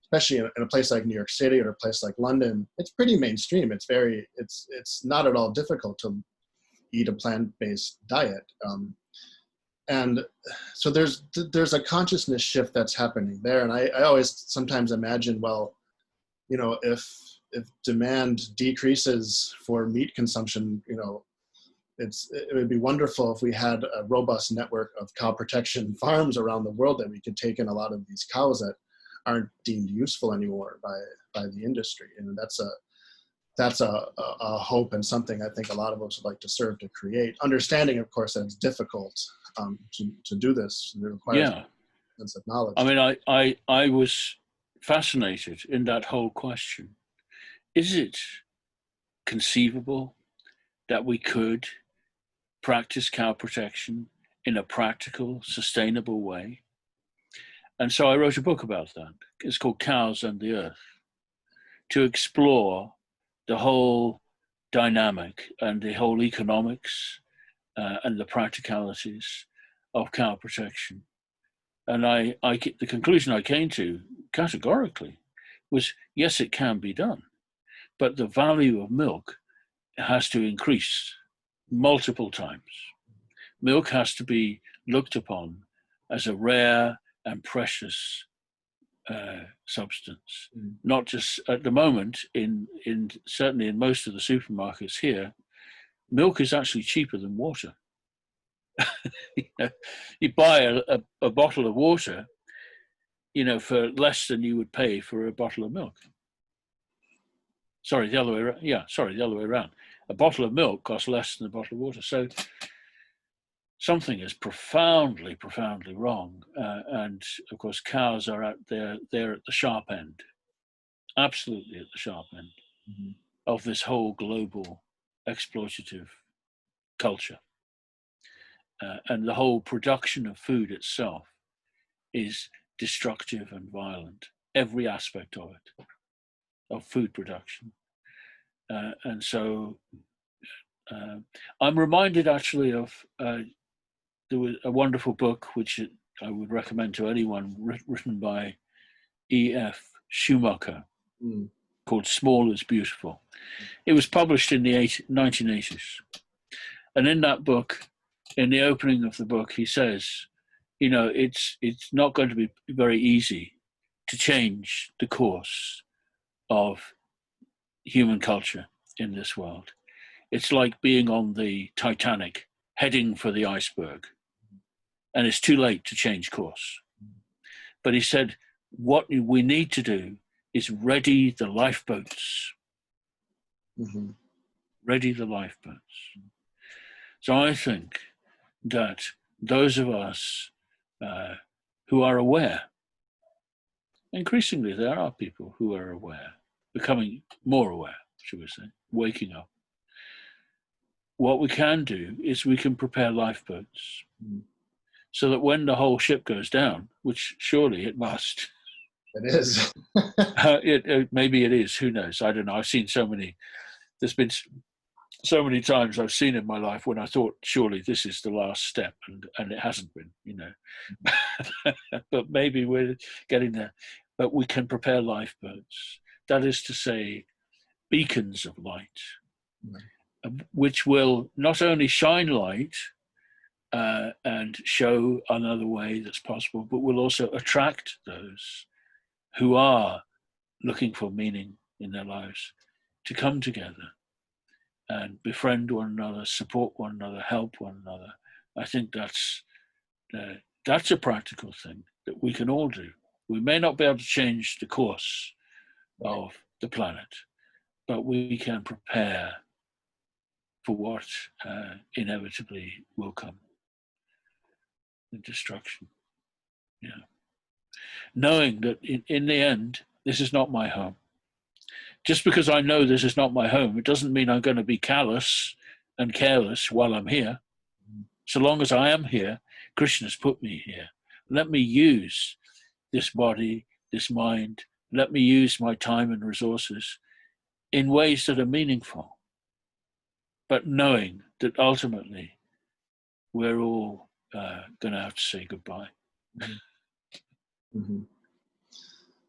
especially in a place like New York City or a place like London, it's pretty mainstream. It's not at all difficult to eat a plant-based diet. And so there's a consciousness shift that's happening there. And I always sometimes imagine, well, if demand decreases for meat consumption, it would be wonderful if we had a robust network of cow protection farms around the world that we could take in a lot of these cows that aren't deemed useful anymore by the industry. And that's a hope and something I think a lot of us would like to serve to create. Understanding, of course, that it's difficult to do this. It requires a sense of knowledge. I mean, I was fascinated in that whole question. Is it conceivable that we could practice cow protection in a practical, sustainable way? And so I wrote a book about that. It's called Cows and the Earth, to explore the whole dynamic and the whole economics and the practicalities of cow protection. And the conclusion I came to categorically was, yes, it can be done, but the value of milk has to increase multiple times milk has to be looked upon as a rare and precious substance. Not just at the moment, in certainly in most of the supermarkets here, milk is actually cheaper than water. You buy a bottle of water, for less than you would pay for a bottle of milk. Sorry, the other way around. Yeah, sorry, the other way around. A bottle of milk costs less than a bottle of water. So something is profoundly, profoundly wrong. And of course, cows are out there, they're at the sharp end, absolutely at the sharp end of this whole global exploitative culture. And the whole production of food itself is destructive and violent, every aspect of it, of food production. And so I'm reminded actually of, there was a wonderful book which I would recommend to anyone, written by E.F. Schumacher, called Small is Beautiful. It was published in the 1980s. And in that book, in the opening of the book, he says, it's not going to be very easy to change the course of human culture in this world. It's like being on the Titanic, heading for the iceberg, and it's too late to change course. But he said, what we need to do is ready the lifeboats. Ready the lifeboats. So I think that those of us who are aware, increasingly there are people who are aware, becoming more aware, should we say, waking up. What we can do is we can prepare lifeboats so that when the whole ship goes down, which surely it must. It is. Maybe it is, who knows? I don't know. I've seen there's been so many times I've seen in my life when I thought, surely this is the last step, and it hasn't been, But maybe we're getting there. But we can prepare lifeboats. That is to say, beacons of light, which will not only shine light and show another way that's possible, but will also attract those who are looking for meaning in their lives to come together and befriend one another, support one another, help one another. I think that's a practical thing that we can all do. We may not be able to change the course of the planet, but we can prepare for what inevitably will come, the destruction. Yeah. Knowing that in the end, this is not my home. Just because I know this is not my home, it doesn't mean I'm going to be callous and careless while I'm here. So long as I am here, Krishna's put me here. Let me use this body, this mind. Let me use my time and resources in ways that are meaningful. But knowing that ultimately we're all going to have to say goodbye.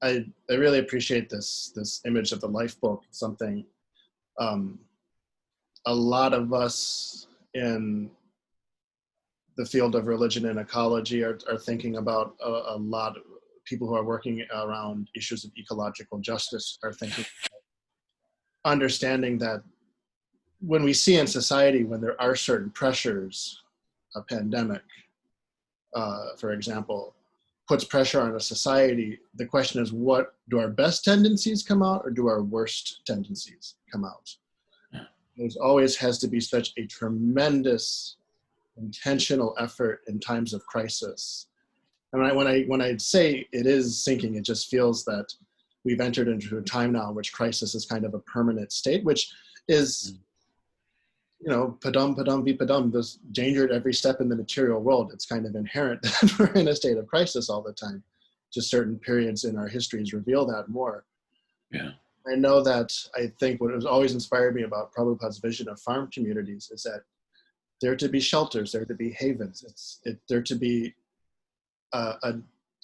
I really appreciate this image of the lifeboat. Something a lot of us in the field of religion and ecology are thinking about. A lot of people who are working around issues of ecological justice are thinking, understanding that when we see in society, when there are certain pressures, a pandemic, for example, puts pressure on a society, the question is, what do our best tendencies come out, or do our worst tendencies come out? There's always has to be such a tremendous intentional effort in times of crisis. And when I say it is sinking, it just feels that we've entered into a time now in which crisis is kind of a permanent state, which is, padum, padum, vi padum, there's danger at every step in the material world. It's kind of inherent that we're in a state of crisis all the time. Just certain periods in our histories reveal that more. Yeah. I know that I think what has always inspired me about Prabhupada's vision of farm communities is that there to be shelters, there to be havens, there to be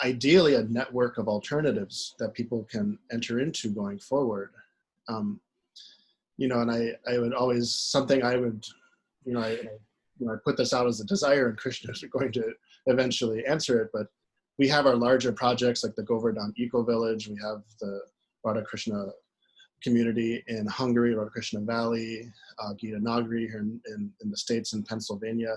ideally a network of alternatives that people can enter into going forward. And I would always, something I would, I I put this out as a desire, and Krishna is going to eventually answer it, but we have our larger projects like the Govardhan Eco Village. We have the Radha Krishna community in Hungary, Radha Krishna Valley, Gita Nagari here in the States, in Pennsylvania.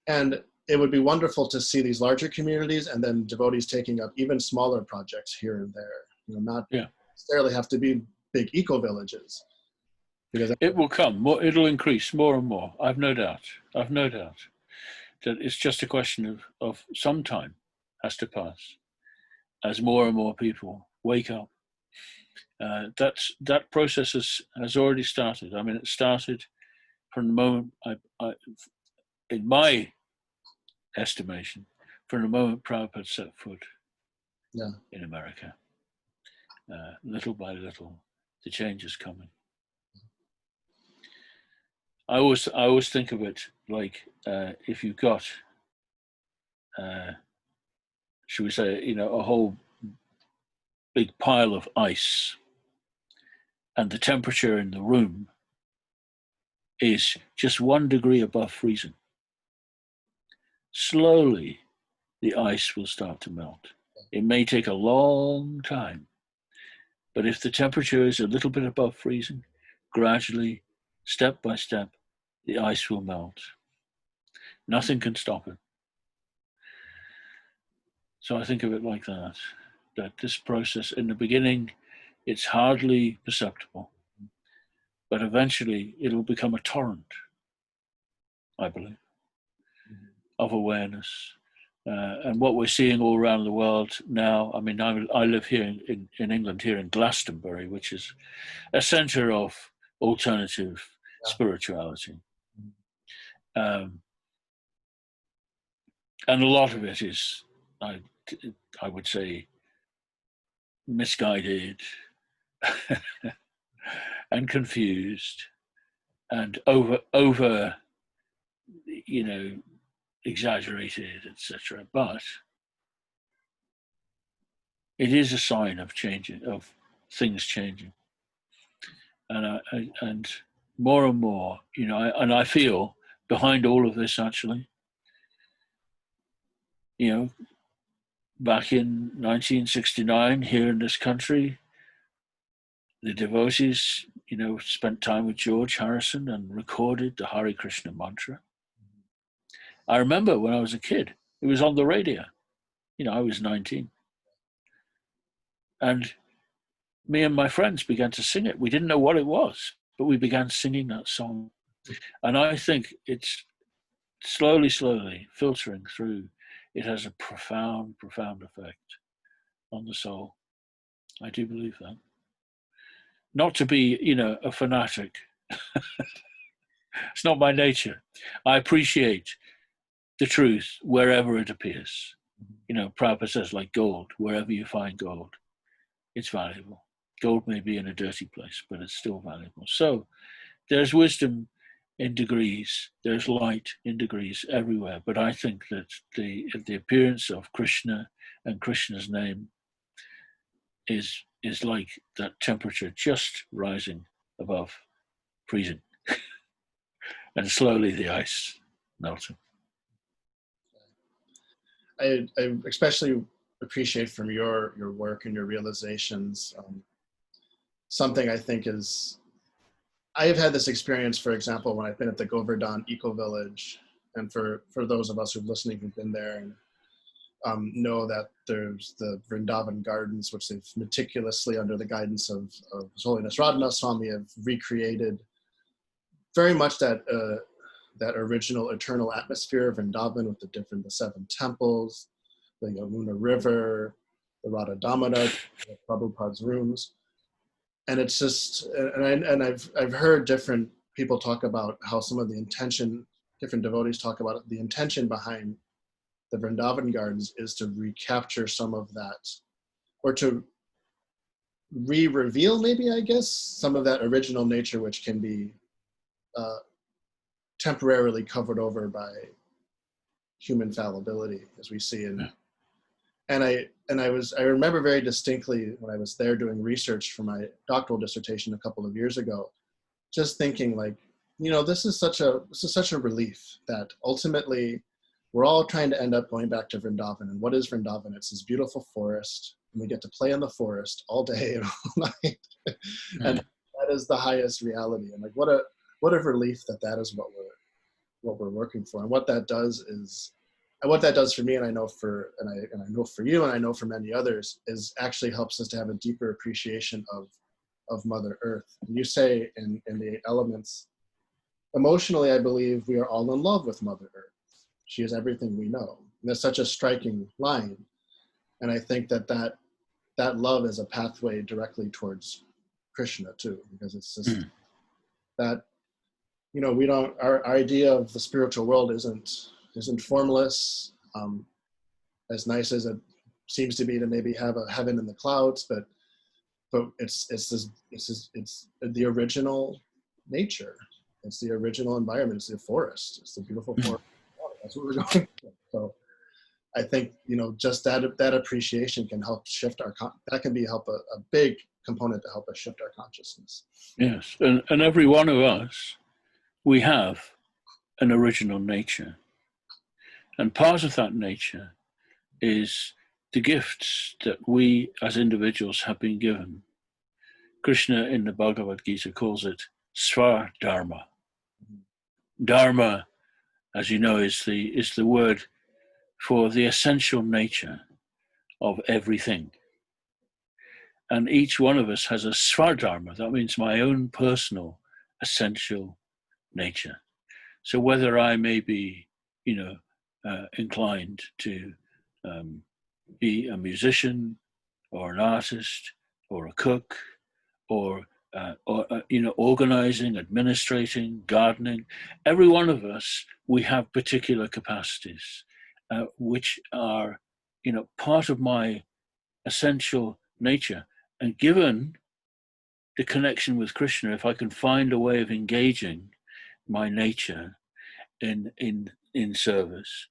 And it would be wonderful to see these larger communities and then devotees taking up even smaller projects here and there. Not necessarily have to be big eco villages. Because it will come more, it'll increase more and more. I've no doubt that it's just a question of some time has to pass as more and more people wake up. That process has already started. I mean, it started from the moment I in my estimation, from the moment Prabhupada set foot in America. Little by little, the change is coming. I always think of it like if you've got, should we say, a whole big pile of ice, and the temperature in the room is just 1 degree above freezing. Slowly, the ice will start to melt. It may take a long time, but if the temperature is a little bit above freezing, gradually, step by step, the ice will melt. Nothing can stop it. So I think of it like that this process, in the beginning, it's hardly perceptible, but eventually it'll become a torrent, I believe, of awareness. And what we're seeing all around the world now, I mean, I live here in England, here in Glastonbury, which is a center of alternative spirituality. And a lot of it is, I would say, misguided and confused and over exaggerated, etc. But it is a sign of changing, of things changing, and more and more, and I feel behind all of this, actually, back in 1969, here in this country, the devotees, spent time with George Harrison and recorded the Hare Krishna mantra. I remember when I was a kid, it was on the radio. I was 19. And me and my friends began to sing it. We didn't know what it was, but we began singing that song. And I think it's slowly filtering through. It has a profound effect on the soul. I do believe that. Not to be, a fanatic. It's not my nature. I appreciate the truth wherever it appears. Prabhupada says, like gold, wherever you find gold, it's valuable. Gold may be in a dirty place, but it's still valuable. So there's wisdom in degrees, there's light in degrees everywhere. But I think that the appearance of Krishna and Krishna's name is like that temperature just rising above freezing and slowly the ice melting. I especially appreciate from your work and your realizations, something I think is, I have had this experience, for example, when I've been at the Govardhan Eco Village, and for those of us who've listening who've been there and know that there's the Vrindavan gardens, which they've meticulously, under the guidance of His Holiness Radhanath Swami, have recreated very much that original eternal atmosphere of Vrindavan with the 7 temples, the Yamuna River, the Radha Damodar, Prabhupada's rooms. And it's just, and I've heard different people talk about how some of the intention, different devotees talk about it, the intention behind the Vrindavan gardens is to recapture some of that, or to re-reveal, maybe, I guess, some of that original nature, which can be temporarily covered over by human fallibility, as we see in. And I remember very distinctly when I was there doing research for my doctoral dissertation a couple of years ago, just thinking, like, this is such a relief that ultimately we're all trying to end up going back to Vrindavan. And what is Vrindavan? It's this beautiful forest, and we get to play in the forest all day and all night. And that is the highest reality. And like, what a relief that is what we're working for. And what that does for me, and I know for you, and I know for many others, is actually helps us to have a deeper appreciation of Mother Earth. And you say in the 8 elements, emotionally, I believe we are all in love with Mother Earth. She is everything we know. And that's such a striking line. And I think that love is a pathway directly towards Krishna too, because it's just that, our idea of the spiritual world isn't formless, as nice as it seems to be to maybe have a heaven in the clouds, but it's the original nature. It's the original environment. It's the forest. It's the beautiful forest. That's what we're going for. So I think, just that appreciation can help shift that can be a big component to help us shift our consciousness. Yes, and every one of us, we have an original nature. And part of that nature is the gifts that we as individuals have been given. Krishna in the Bhagavad Gita calls it Swadharma. Dharma, as you know, is the word for the essential nature of everything. And each one of us has a Swadharma. That means my own personal essential nature. So whether I may be, inclined to be a musician or an artist or a cook or organizing, administrating, gardening, every one of us, we have particular capacities, which are, part of my essential nature. And given the connection with Krishna, if I can find a way of engaging my nature in service,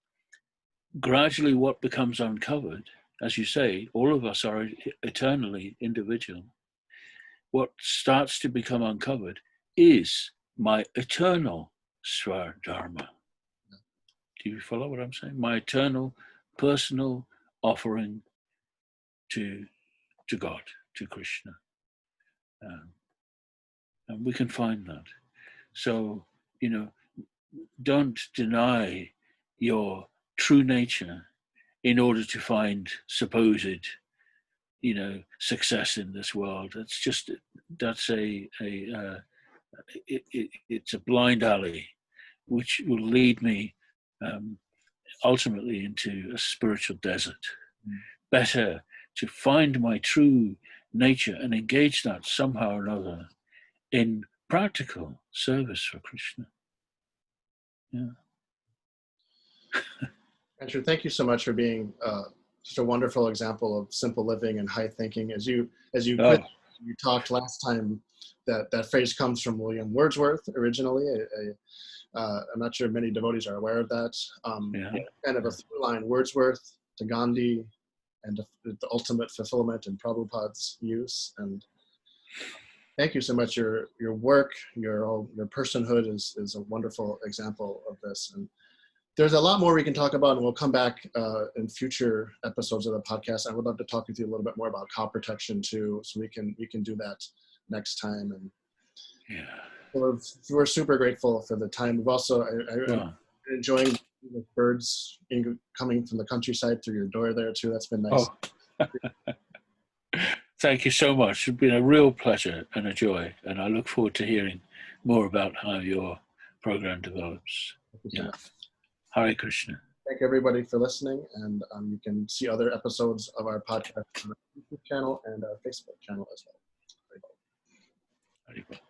gradually what becomes uncovered, as you say, all of us are eternally individual. What starts to become uncovered is my eternal Swadharma. Do you follow what I'm saying? My eternal personal offering to God, to Krishna. And we can find that. So, don't deny your true nature in order to find supposed, success in this world. It's a blind alley, which will lead me ultimately into a spiritual desert. Better to find my true nature and engage that somehow or another in practical service for Krishna. Yeah. Ranchor, thank you so much for being such a wonderful example of simple living and high thinking. As you talked last time, that phrase comes from William Wordsworth originally. I'm not sure many devotees are aware of that. Kind of a through line: Wordsworth to Gandhi, and the ultimate fulfillment in Prabhupada's use. And thank you so much. Your work, your personhood is a wonderful example of this. And there's a lot more we can talk about, and we'll come back in future episodes of the podcast. I would love to talk with you a little bit more about crop protection too, so we can do that next time. And we're super grateful for the time. We've also I'm enjoying the birds coming from the countryside through your door there too. That's been nice. Thank you so much. It's been a real pleasure and a joy, and I look forward to hearing more about how your program develops. Hare Krishna. Thank everybody for listening, and you can see other episodes of our podcast on our YouTube channel and our Facebook channel as well. Very well.